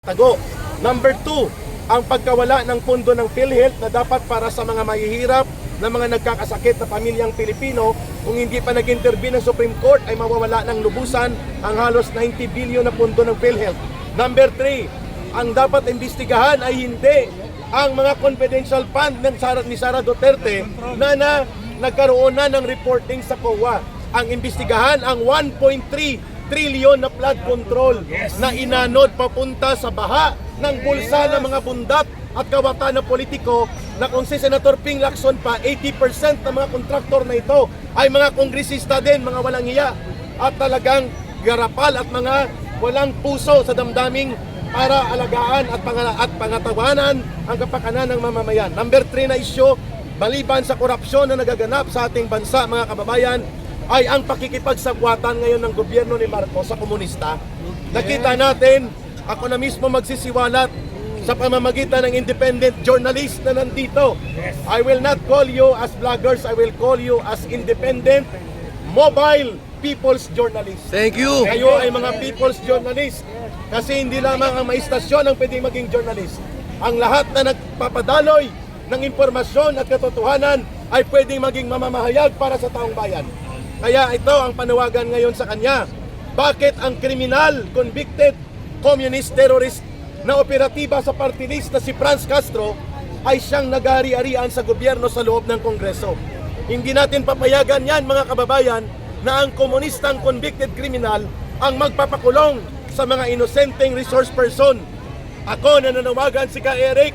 tago. Number 2, ang pagkawala ng pondo ng PhilHealth na dapat para sa mga mahihirap na mga nagkakasakit na pamilyang Pilipino. Kung hindi pa nag-intervene ng Supreme Court ay mawawala ng lubusan ang halos 90 billion na pondo ng PhilHealth. Number 3, ang dapat imbestigahan ay hindi ang mga confidential fund ni Sara Duterte na nagkaroon na ng reporting sa COA. Ang imbestigahan ang 1.3 trillion na flood control na inanod papunta sa baha ng bulsa ng mga bundat at kawatan na politiko, na kung si Senator Ping Lacson pa, 80% ng mga kontraktor na ito ay mga kongresista din, mga walang hiya at talagang garapal at mga walang puso sa damdaming para alagaan at pangatawanan ang kapakanan ng mamamayan. Number 3 na issue, maliban sa korupsyon na nagaganap sa ating bansa, mga kababayan, ay ang pakikipagsagwatan ngayon ng gobyerno ni Marcos sa komunista. Nakita natin, ako na mismo magsisiwalat sa pamamagitan ng independent journalist na nandito. I will not call you as vloggers, I will call you as independent mobile people's journalist. Thank you. Kayo ay mga people's journalist kasi hindi lamang ang may istasyon ang pwedeng maging journalist. Ang lahat na nagpapadaloy ng impormasyon at katotohanan ay pwedeng maging mamamahayag para sa taong bayan. Kaya ito ang panawagan ngayon sa kanya. Bakit ang kriminal, convicted, communist terrorist na operatiba sa party list na si Franz Castro ay siyang nag-ari-arian sa gobyerno sa loob ng Kongreso? Hindi natin papayagan yan, mga kababayan, na ang komunistang convicted criminal ang magpapakulong sa mga inosenteng resource person. Ako nananawagan si Ka Eric,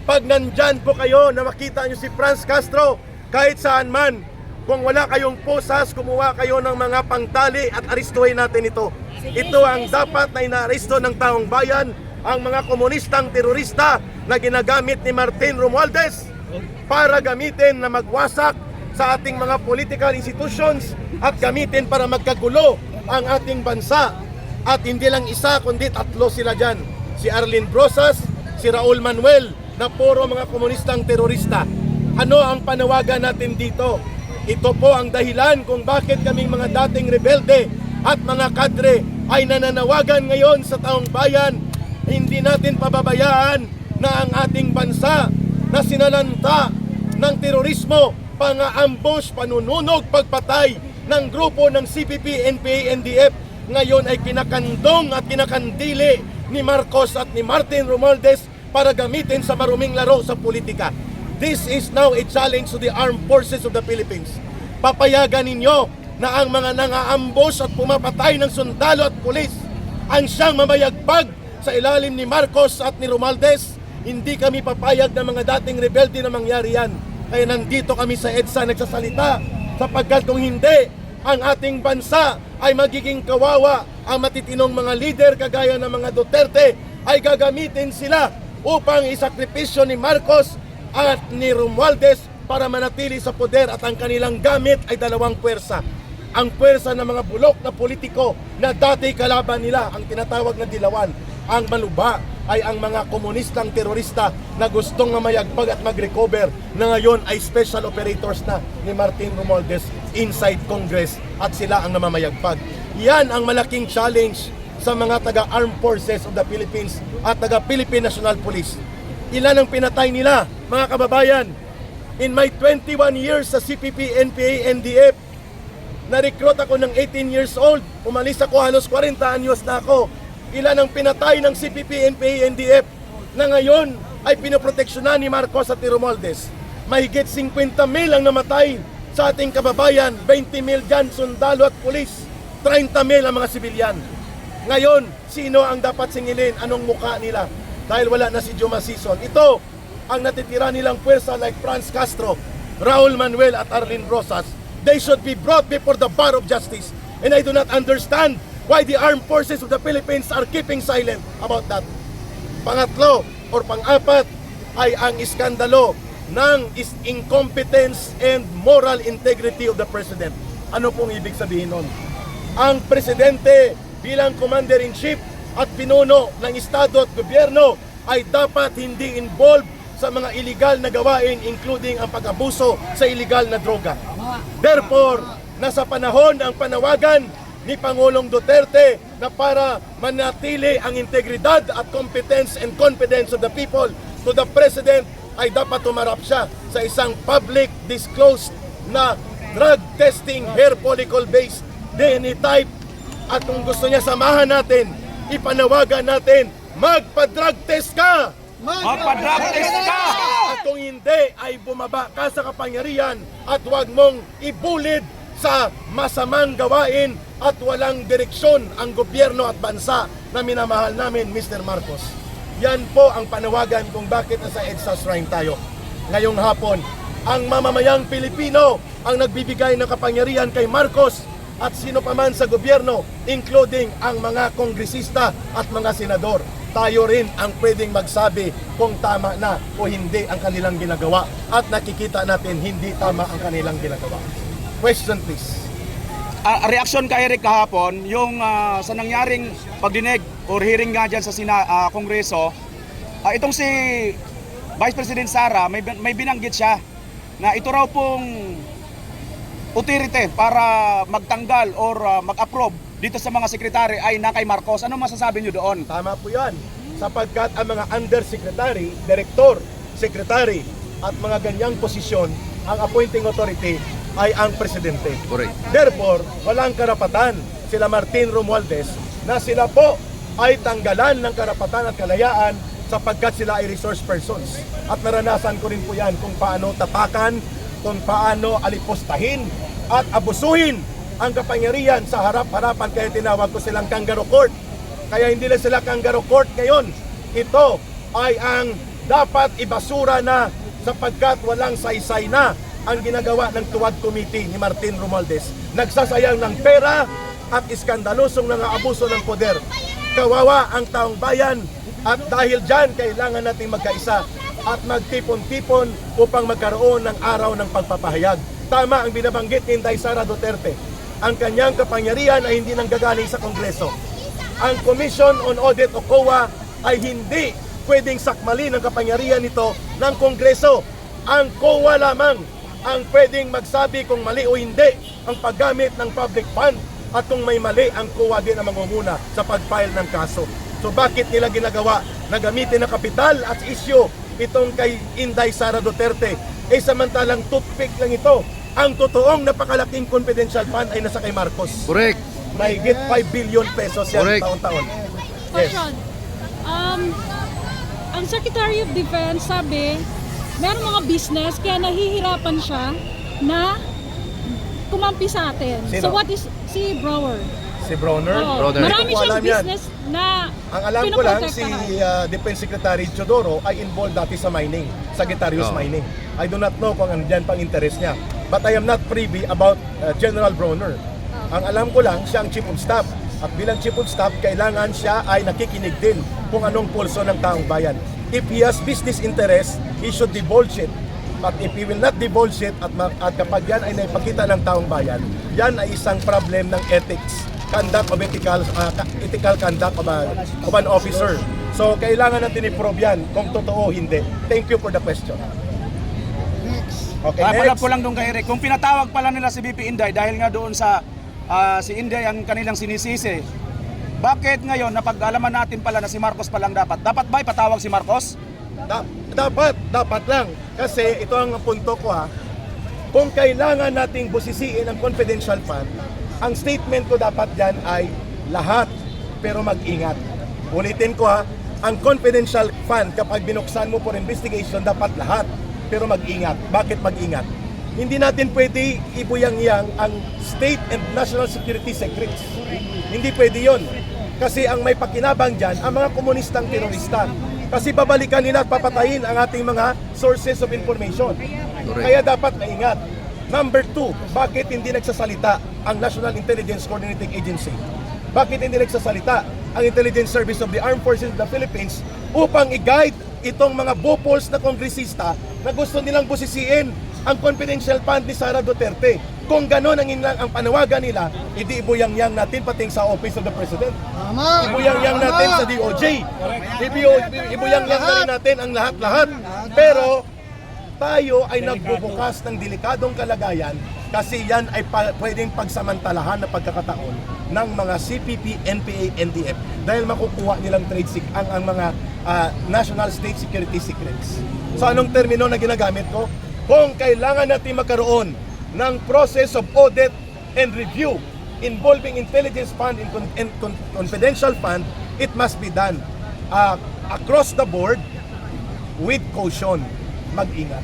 pag nandyan po kayo na makita nyo si Franz Castro, kahit saan man, kung wala kayong posas, kumuha kayo ng mga pangtali at aristuhin natin ito. Ito ang dapat na inaaresto ng taong bayan, ang mga komunistang terorista na ginagamit ni Martin Romualdez para gamitin na magwasak sa ating mga political institutions at gamitin para magkagulo ang ating bansa. At hindi lang isa, kundi 3 sila dyan. Si Arlene Brosas, si Raul Manuel, na puro mga komunistang terorista. Ano ang panawagan natin dito? Ito po ang dahilan kung bakit kaming mga dating rebelde at mga kadre ay nananawagan ngayon sa taong bayan. Hindi natin pababayaan na ang ating bansa na sinalanta ng terorismo, pang-ambush, panununog, pagpatay ng grupo ng CPP, NPA, NDF ngayon ay kinakandong at kinakandili ni Marcos at ni Martin Romualdez para gamitin sa maruming laro sa politika. This is now a challenge to the armed forces of the Philippines. Papayagan ninyo na ang mga nang-aambos at pumapatay ng sundalo at pulis ang siyang mamayagbag sa ilalim ni Marcos at ni Romualdez. Hindi kami papayag ng mga dating rebelde na mangyari yan. Kaya nandito kami sa EDSA nagsasalita, sapagkat kung hindi, ang ating bansa ay magiging kawawa. Ang matitinong mga leader kagaya ng mga Duterte ay gagamitin sila upang isakripisyo ni Marcos at ni Romualdez para manatili sa poder, at ang kanilang gamit ay dalawang puwersa. Ang puwersa ng mga bulok na politiko na dati kalaban nila, ang tinatawag na dilawan. Ang maluba ay ang mga komunistang terorista na gustong mamayagpag at mag-recover, na ngayon ay special operators na ni Martin Romualdez inside Congress at sila ang namamayagpag. Yan ang malaking challenge sa mga taga-armed forces of the Philippines at taga-Philippine National Police. Ilan ang pinatay nila, mga kababayan? In my 21 years sa CPP, NPA, NDF, na-recruit ako ng 18 years old. Umalis ako, halos 40 anyos na ako. Ilan ang pinatay ng CPP, NPA, NDF na ngayon ay pinoproteksyonan ni Marcos at ni Romualdez? Mahigit 50,000 ang namatay sa ating kababayan. 20,000 dyan, sundalo at pulis. 30,000 ang mga sibilyan. Ngayon, sino ang dapat singilin? Anong mukha nila? Dahil wala na si Juma Sison. Ito ang natitira nilang puwersa like Franz Castro, Raul Manuel at Arlene Brosas. They should be brought before the bar of justice. And I do not understand why the armed forces of the Philippines are keeping silent about that. Pangatlo or pang-apat ay ang iskandalo ng incompetence and moral integrity of the President. Ano pong ibig sabihin nun? Ang Presidente bilang Commander-in-Chief at pinuno ng Estado at Gobyerno ay dapat hindi involved sa mga illegal na gawain, including ang pag-abuso sa illegal na droga. Therefore, nasa panahon ang panawagan ni Pangulong Duterte na para manatili ang integridad at competence and confidence of the people to the President ay dapat tumarap siya sa isang public disclosed na drug testing hair follicle based DNA type. At kung gusto niya samahan natin, ipanawagan natin, magpa-drug test ka! Magpa-drug test ka! At kung hindi, ay bumaba ka sa kapangyarihan at huwag mong ibulid sa masamang gawain at walang direksyon ang gobyerno at bansa na minamahal namin, Mr. Marcos. Yan po ang panawagan kung bakit nasa EDSA Shrine tayo. Ngayong hapon, ang mamamayang Pilipino ang nagbibigay ng kapangyarihan kay Marcos at sino pa man sa gobyerno, including ang mga kongresista at mga senador. Tayo rin ang pwedeng magsabi kung tama na o hindi ang kanilang ginagawa at nakikita natin hindi tama ang kanilang ginagawa. Question please. Reaksyon kay Eric kahapon, yung sa nangyaring pagdinig or hearing nga dyan sa Kongreso, itong si Vice President Sara, may binanggit siya na ito raw pong authority para magtanggal or mag-approve dito sa mga sekretary ay na kay Marcos. Ano masasabi nyo doon? Tama po yan. Sapagkat ang mga undersecretary, director, secretary at mga ganyang posisyon, ang appointing authority ay ang presidente. Correct. Therefore, walang karapatan sila Martin Romualdez na sila po ay tanggalan ng karapatan at kalayaan sapagkat sila ay resource persons. At naranasan ko rin po yan kung paano tapakan, kung paano alipustahin at abusuhin ang kapangyarihan sa harap-harapan, kaya tinawag ko silang kangaroo court. Kaya hindi na sila kangaroo court ngayon. Ito ay ang dapat ibasura na sapagkat walang saysay na ang ginagawa ng Tuwad Committee ni Martin Romualdez. Nagsasayang ng pera at iskandalosong nang-aabuso ng poder. Kawawa ang taong bayan at dahil dyan kailangan nating magkaisa at magtipon-tipon upang magkaroon ng araw ng pagpapahayag. Tama ang binabanggit ni Inday Sara Duterte. Ang kanyang kapangyarihan ay hindi nanggagaling sa Kongreso. Ang Commission on Audit o COA ay hindi pwedeng sakmalin ang kapangyarihan nito ng Kongreso. Ang COA lamang ang pwedeng magsabi kung mali o hindi ang paggamit ng public fund at kung may mali ang COA din ang mangunguna sa pag-file ng kaso. So bakit nila ginagawa na gamitin ng kapital at issue itong kay Inday Sara Duterte? Samantalang toothpick lang ito. Ang totoong napakalaking confidential fund ay nasa kay Marcos. Correct. Mahigit 5 billion pesos yan Correct. taon-taon. Question. Ang Secretary of Defense sabi, meron mga business kaya nahihirapan siya na kumampi sa atin. Sino? So what is si Brower? Si Bronner? Oo. Broder. Marami Hindi ko siyang alam yan. business na Ang alam ko lang, si pinoprotektahan. Defense Secretary Chodoro ay involved dati sa mining, Sagittarius Oh. Mining. I do not know kung ano dyan pang interest niya. But I am not privy about General Bronner. Ang alam ko lang, siya ang Chief of Staff. At bilang Chief of Staff, kailangan siya ay nakikinig din kung anong pulso ng taong bayan. If he has business interest, he should divulge it. But if he will not divulge it at kapag yan ay naipakita ng taong bayan, yan ay isang problem ng ethics, conduct of ethical conduct of an officer. So kailangan natin i-probe yan kung totoo o hindi. Thank you for the question. Okay, Pala next. po lang doon kay Eric, kung pinatawag pala nila si BP Inday dahil nga doon sa si Inday ang kanilang sinisisi, bakit ngayon napag-alaman natin pala na si Marcos palang dapat? Dapat ba ipatawag si Marcos? Dapat lang. Kasi ito ang punto ko ha. Kung kailangan nating busisiin ang confidential fund, ang statement ko dapat dyan ay lahat, pero mag-ingat. Ulitin ko ha, ang confidential fund kapag binuksan mo for investigation, dapat lahat, pero mag-ingat. Bakit mag-ingat? Hindi natin pwede ibuyang-yang ang state and national security secrets. Hindi pwede yon. Kasi ang may pakinabang dyan, ang mga komunistang terorista. Kasi babalikan nila at papatayin ang ating mga sources of information. Kaya dapat maingat. Number 2, bakit hindi nagsasalita ang National Intelligence Coordinating Agency? Bakit hindi nagsasalita ang Intelligence Service of the Armed Forces of the Philippines upang i-guide itong mga bopols na kongresista na gusto nilang busisiin ang confidential fund ni Sara Duterte? Kung gano'n ang panawagan nila, hindi ibuyang-yang natin pating sa Office of the President. Ibuyang-yang natin sa DOJ. Ibuyang-yang na rin natin ang lahat-lahat. Pero tayo ay nagbubukas ng delikadong kalagayan kasi yan ay pwedeng pagsamantalahan na pagkakataon ng mga CPP, NPA, NDF dahil makukuha nilang ang mga national state security secrets. So anong termino na ginagamit ko? Kung kailangan natin magkaroon ng process of audit and review involving intelligence fund and confidential fund, it must be done across the board with caution. Mag-ingat.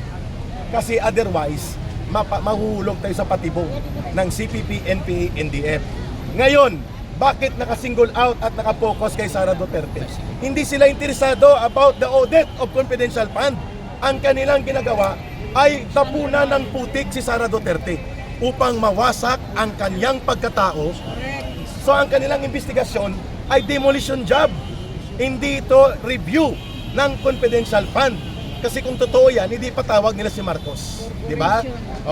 Kasi otherwise, mahuhulog tayo sa patibong ng CPP, NPA, NDF. Ngayon, bakit naka-single out at naka-focus kay Sara Duterte? Hindi sila interesado about the audit of confidential fund. Ang kanilang ginagawa ay tapunan ng putik si Sara Duterte upang mawasak ang kanyang pagkatao. So ang kanilang investigasyon ay demolition job. Hindi ito review ng confidential fund. Kasi kung totoo yan, hindi patawag nila si Marcos. Di ba?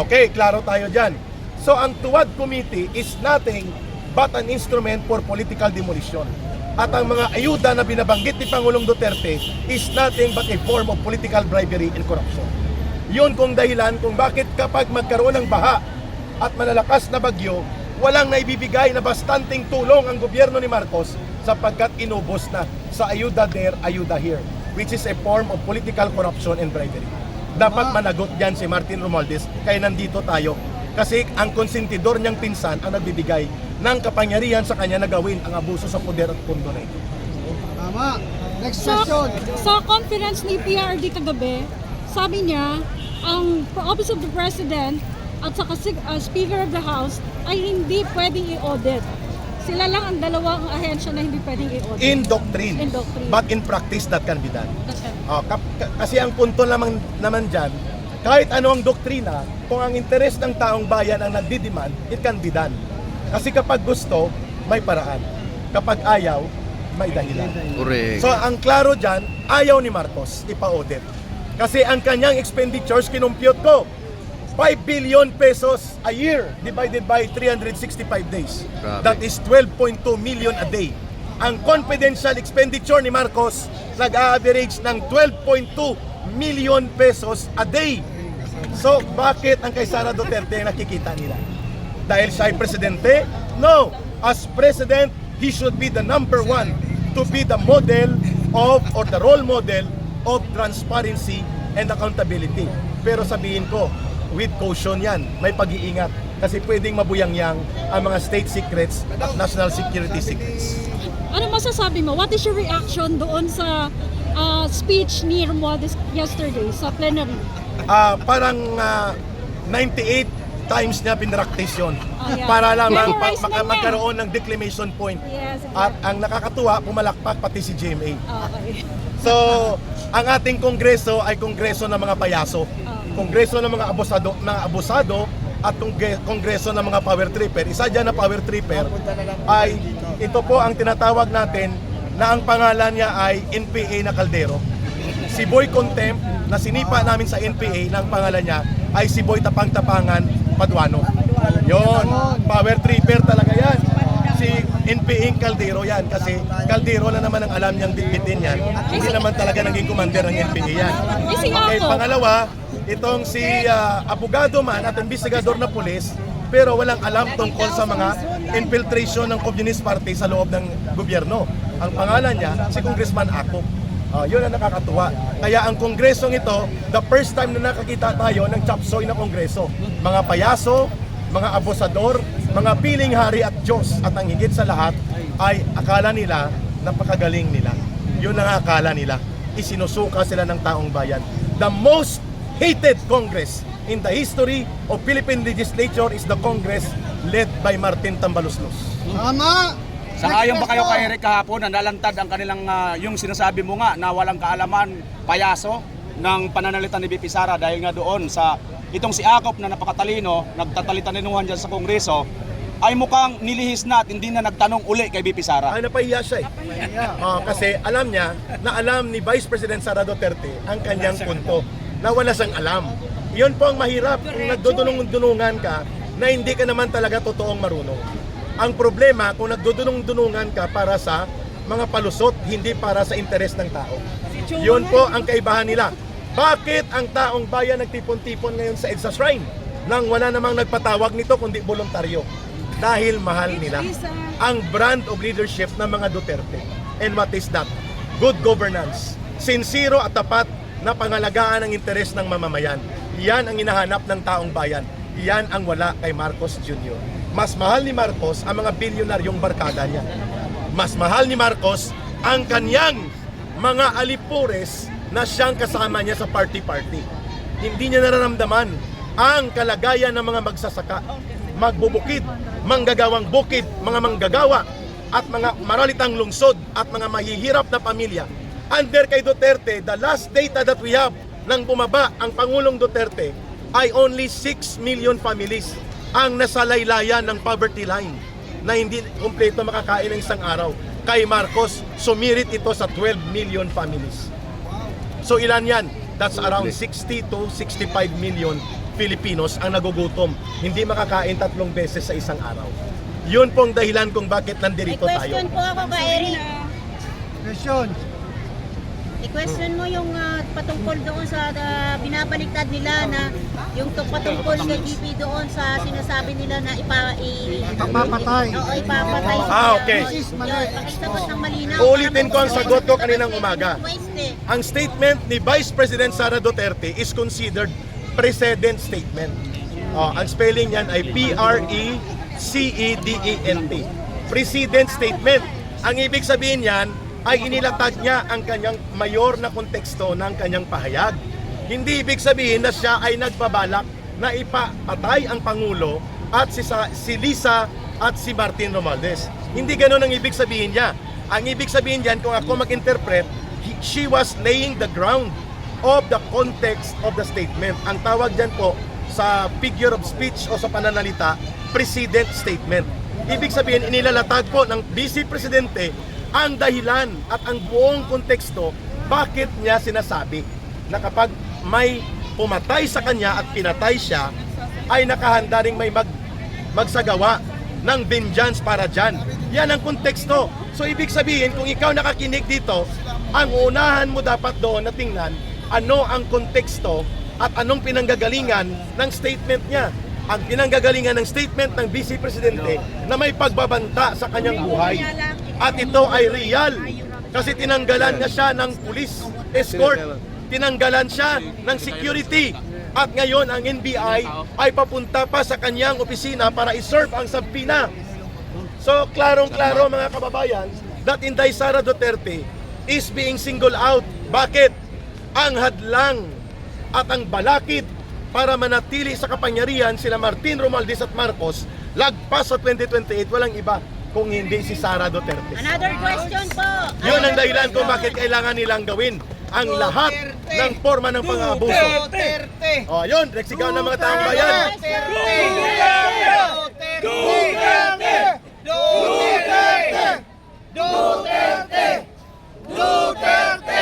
Okay, klaro tayo dyan. So ang Tuwad Committee is nothing but an instrument for political demolition. At ang mga ayuda na binabanggit ni Pangulong Duterte is nothing but a form of political bribery and corruption. Yun kung dahilan kung bakit kapag magkaroon ng baha at malalakas na bagyo, walang naibibigay na bastanteng tulong ang gobyerno ni Marcos sapagkat inubos na sa ayuda there, ayuda here, which is a form of political corruption and bribery. Dapat managot dyan si Martin Romualdez, kaya nandito tayo. Kasi ang konsentidor niyang pinsan ang nagbibigay ng kapangyarihan sa kanya na gawin ang abuso sa poder at pundo na ito. Tama. Next Sa, question. sa conference ni PRD kagabi, sabi niya, ang Office of the President at saka Speaker of the House ay hindi pwedeng i-audit. Sila lang ang dalawang ahensya na hindi pwedeng i-audit. In doctrine, In doctrine. but in practice that can be done. That's it. Kasi ang punto naman dyan, kahit ano ang doktrina, kung ang interes ng taong bayan ang nagdidemand, it can be done. Kasi kapag gusto, may paraan. Kapag ayaw, may dahilan. Correct. So ang klaro dyan, ayaw ni Marcos ipa-audit. Kasi ang kanyang expenditures, kinumpute ko, 5 billion pesos a year divided by 365 days. Grabe. That is 12.2 million a day. Ang confidential expenditure ni Marcos nag-average ng 12.2 million pesos a day. So, bakit ang kay Sara Duterte ang nakikita nila? Dahil siya ay presidente? No! As president, he should be the number one to be the model of, or the role model of transparency and accountability. Pero sabihin ko, with caution yan, may pag-iingat. Kasi pwedeng mabuyangyang ang mga state secrets at national security secrets. Ano masasabi mo? What is your reaction doon sa speech ni Romualdez yesterday sa plenary? Parang 98 times niya pinractice yun. Yeah. Para lamang Memorize na niya. magkaroon ng declamation point. Yes, At ang nakakatuwa, pumalakpak pati si GMA. Okay. So, ang ating kongreso ay kongreso ng mga payaso. Kongreso ng mga abusado at kongreso ng mga power tripper. Isa dyan na power tripper ay ito po ang tinatawag natin na ang pangalan niya ay NPA na Caldero. Si Boy Contempt na sinipa namin sa NPA na ang pangalan niya ay si Boy Tapang-Tapangan Paduano. Yon, power tripper talaga yan. Si NPA Caldero yan kasi Caldero na naman ang alam niyang bitbitin yan. Hindi naman talaga naging commander ng NPA yan. Okay, pangalawa, itong si abogado man at investigador na pulis pero walang alam tungkol sa mga infiltration ng Communist Party sa loob ng gobyerno. Ang pangalan niya, si Congressman Ako. Yun ang nakakatuwa. Kaya ang kongresong ito, the first time na nakakita tayo ng chapsoy na kongreso. Mga payaso, mga abusador, mga piling hari at Diyos. At ang higit sa lahat ay akala nila napakagaling nila. Yun ang akala nila. Isinusuka sila ng taong bayan. The most hated Congress in the history of Philippine legislature is the Congress led by Martin Tambaluslos. Tama. Sangayon ba kayo kay Eric kahapon na nalantad ang kanilang yung sinasabi mo nga na walang kaalaman, payaso ng pananalitan ni BP Sara dahil nga doon sa itong si Akop na napakatalino, nagtatalitaninuhan dyan sa Kongreso, ay mukhang nilihis na at hindi na nagtanong uli kay BP Sara. Ay, napahiya siya eh. Kasi alam niya na alam ni Vice President Sara Duterte ang kanyang punto na wala siyang alam. Yun po ang mahirap kung nagdudunong-dunungan ka na hindi ka naman talaga totoong marunong. Ang problema kung nagdudunong-dunungan ka para sa mga palusot, hindi para sa interes ng tao. Yun po ang kaibahan nila. Bakit ang taong bayan nagtipon-tipon ngayon sa EDSA Shrine nang wala namang nagpatawag nito kundi voluntaryo? Dahil mahal nila ang brand of leadership ng mga Duterte. And what is that? Good governance. Sincero at tapat na pangalagaan ang interes ng mamamayan. Yan ang hinahanap ng taong bayan. Yan ang wala kay Marcos Jr. Mas mahal ni Marcos ang mga bilyonaryong barkada niya. Mas mahal ni Marcos ang kanyang mga alipures na siyang kasama niya sa party-party. Hindi niya nararamdaman ang kalagayan ng mga magsasaka, magbubukid, manggagawang bukid, mga manggagawa, at mga maralitang lungsod at mga mahihirap na pamilya. Under kay Duterte, the last data that we have nang bumaba ang Pangulong Duterte ay only 6 million families ang nasalaylayan ng poverty line na hindi kumpleto makakain ng isang araw. Kay Marcos, sumirit ito sa 12 million families. So ilan yan? That's around 60 to 65 million Filipinos ang nagugutom. Hindi makakain 3 beses sa isang araw. Yun pong dahilan kung bakit nandirito May tayo. question po ako kay Eric. Question. I-question mo yung patungkol doon sa binabaliktad nila na yung patungkol kay GP doon sa sinasabi nila na Papapatay. Oo, ipapatay siya. Okay. This is mali. Yun, pakisagot ng malinaw. Uulitin ko ang sagot ko kaninang umaga. Waste eh. Ang statement ni Vice President Sara Duterte is considered precedent statement. Ang spelling niyan ay P-R-E-C-E-D-E-N-T. Precedent statement. Ang ibig sabihin niyan ay inilatag niya ang kanyang mayor na konteksto ng kanyang pahayag. Hindi ibig sabihin na siya ay nagbabalak na ipapatay ang Pangulo at si Lisa at si Martin Romualdez. Hindi ganoon ang ibig sabihin niya. Ang ibig sabihin niyan, kung ako mag-interpret, she was laying the ground of the context of the statement. Ang tawag diyan po sa figure of speech o sa pananalita, precedent statement. Ibig sabihin, inilalatag po ng Vice Presidente ang dahilan at ang buong konteksto bakit niya sinasabi na kapag may pumatay sa kanya at pinatay siya, ay nakahanda ring may magsagawa ng vengeance para dyan. Yan ang konteksto. So ibig sabihin, kung ikaw nakakinig dito, ang unahan mo dapat doon na tingnan ano ang konteksto at anong pinanggagalingan ng statement niya. Ang pinanggagalingan ng statement ng Vice Presidente na may pagbabanta sa kanyang buhay. At ito ay real kasi tinanggalan na siya ng police escort, tinanggalan siya ng security, at ngayon ang NBI ay papunta pa sa kanyang opisina para iserve ang subpoena. So klarong-klaro mga kababayan that Inday Sara Duterte is being singled out. Bakit? Ang hadlang at ang balakid para manatili sa kapangyarihan sila Martin Romualdez at Marcos lagpas sa 2028 walang iba kung hindi si Sara Duterte. Another question po. Yun ang dahilan kung bakit kailangan nilang gawin ang lahat ng forma ng pang-abuso. Duterte. O yun, reksigaw ng mga taong bayan.